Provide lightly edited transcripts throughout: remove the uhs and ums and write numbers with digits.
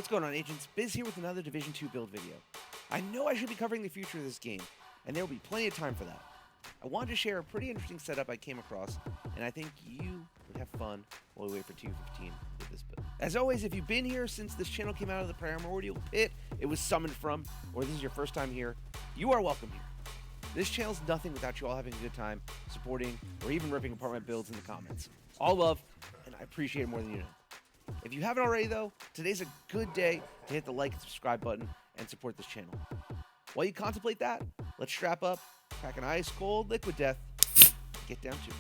What's going on, agents? Biz here with another Division 2 build video. I know I should be covering the future of this game, and there will be plenty of time for that. I wanted to share a pretty interesting setup I came across, and I think you would have fun while we wait for 215 with this build. As always, if you've been here since this channel came out of the primordial pit it was summoned from, or this is your first time here, you are welcome here. This channel's nothing without you all having a good time, supporting, or even ripping apart my builds in the comments. All love, and I appreciate it more than you know. If you haven't already, though, today's a good day to hit the like and subscribe button and support this channel. While you contemplate that, let's strap up, crack an ice cold liquid death, and get down to it.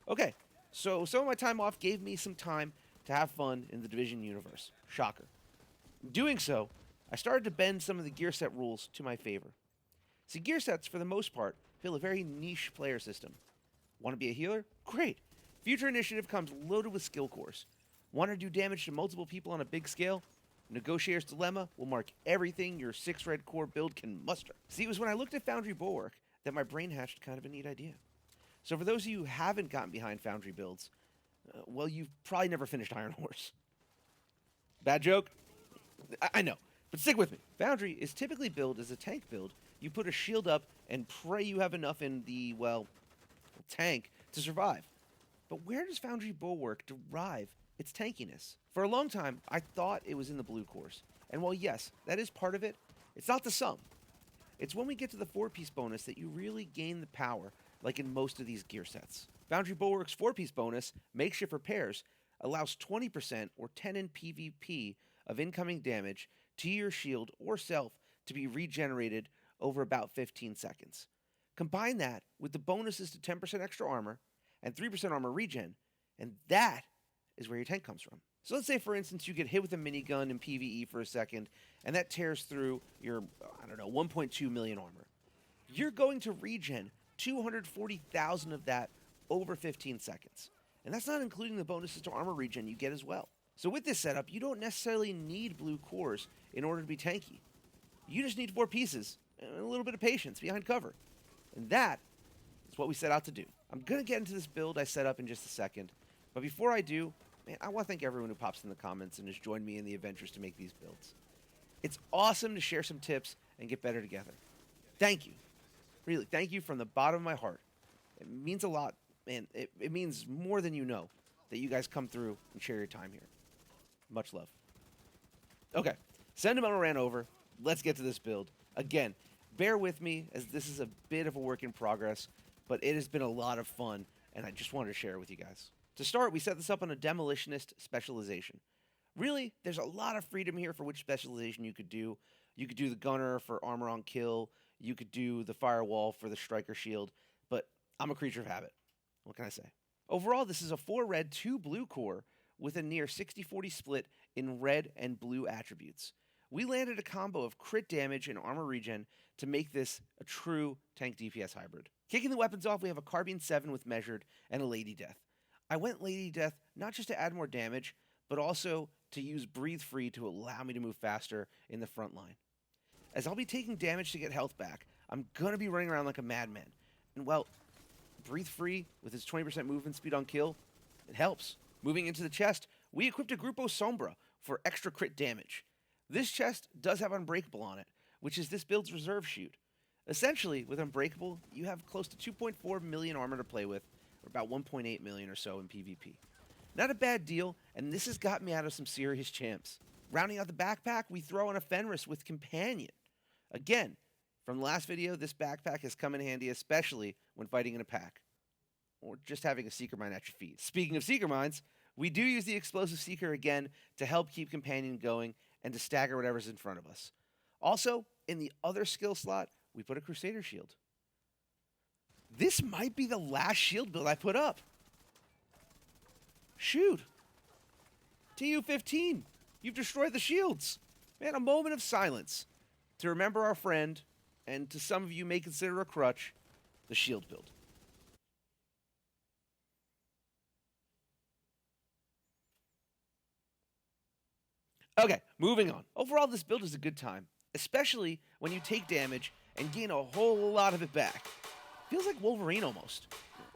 Okay, so some of my time off gave me some time to have fun in the Division universe. Shocker. In doing so, I started to bend some of the gear set rules to my favor. See, gear sets, for the most part, fill a very niche player system. Want to be a healer? Great. Future Initiative comes loaded with skill cores. Want to do damage to multiple people on a big scale? Negotiator's Dilemma will mark everything your 6 red core build can muster. See, it was when I looked at Foundry Bulwark that my brain hatched kind of a neat idea. So for those of you who haven't gotten behind Foundry builds, well, you've probably never finished Iron Horse. Bad joke? I know, but stick with me. Foundry is typically billed as a tank build. You put a shield up and pray you have enough in the, well, tank to survive. But where does Foundry Bulwark derive its tankiness? For a long time, I thought it was in the blue cores. And while yes, that is part of it, it's not the sum. It's when we get to the 4-piece bonus that you really gain the power, like in most of these gear sets. Foundry Bulwark's 4-piece bonus, Makeshift Repairs, allows 20% or 10 in PvP of incoming damage to your shield or self to be regenerated over about 15 seconds. Combine that with the bonuses to 10% extra armor and 3% armor regen, and that is where your tank comes from. So let's say, for instance, you get hit with a minigun in PvE for a second, and that tears through your, 1.2 million armor. You're going to regen 240,000 of that over 15 seconds. And that's not including the bonuses to armor regen you get as well. So with this setup, you don't necessarily need blue cores in order to be tanky. You just need 4 pieces and a little bit of patience behind cover. And that is what we set out to do. I'm going to get into this build I set up in just a second. But before I do, man, I want to thank everyone who pops in the comments and has joined me in the adventures to make these builds. It's awesome to share some tips and get better together. Thank you. Really, thank you from the bottom of my heart. It means a lot, man. It means more than you know that you guys come through and share your time here. Much love. Okay, sentimental ran over. Let's get to this build. Again, bear with me as this is a bit of a work in progress, but it has been a lot of fun, and I just wanted to share it with you guys. To start, we set this up on a demolitionist specialization. Really, there's a lot of freedom here for which specialization you could do. You could do the gunner for armor on kill. You could do the firewall for the striker shield, but I'm a creature of habit. What can I say? Overall, this is a 4 red, 2 blue core with a near 60-40 split in red and blue attributes. We landed a combo of crit damage and armor regen to make this a true tank DPS hybrid. Kicking the weapons off, we have a Carbine 7 with Measured and a Lady Death. I went Lady Death not just to add more damage, but also to use Breathe Free to allow me to move faster in the front line. As I'll be taking damage to get health back, I'm going to be running around like a madman. And well, Breathe Free with its 20% movement speed on kill, it helps. Moving into the chest, we equipped a Grupo Sombra for extra crit damage. This chest does have Unbreakable on it, which is this build's reserve shoot. Essentially, with Unbreakable, you have close to 2.4 million armor to play with, or about 1.8 million or so in PvP. Not a bad deal, and this has got me out of some serious champs. Rounding out the backpack, we throw in a Fenris with Companion. Again, from the last video, this backpack has come in handy, especially when fighting in a pack, or just having a Seeker Mine at your feet. Speaking of Seeker Mines, we do use the Explosive Seeker again to help keep Companion going and to stagger whatever's in front of us. Also, in the other skill slot, we put a Crusader Shield. This might be the last shield build I put up. Shoot. TU-15, you've destroyed the shields. Man, a moment of silence to remember our friend, and to some of you may consider a crutch, the shield build. Okay, moving on. Overall, this build is a good time, especially when you take damage and gain a whole lot of it back. Feels like Wolverine almost,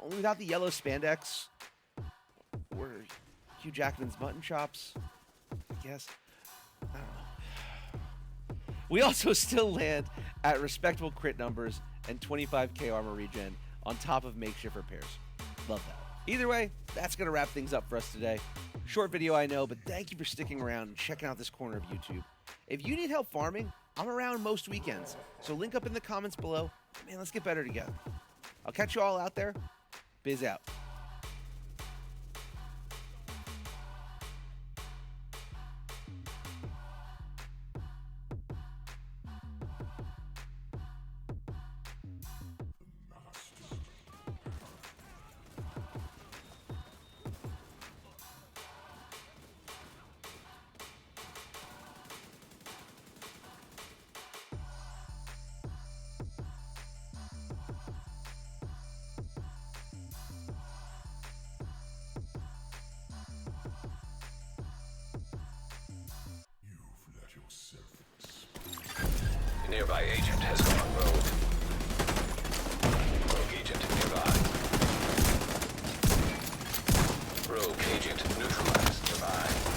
only without the yellow spandex or Hugh Jackman's mutton chops, I guess. I don't know. We also still land at respectable crit numbers and 25k armor regen on top of makeshift repairs. Love that. Either way, that's going to wrap things up for us today. Short video, I know, but thank you for sticking around and checking out this corner of YouTube. If you need help farming, I'm around most weekends, so link up in the comments below. Man, let's get better together. I'll catch you all out there. Biz out. A nearby agent has gone rogue. Rogue agent nearby. Rogue agent neutralized nearby.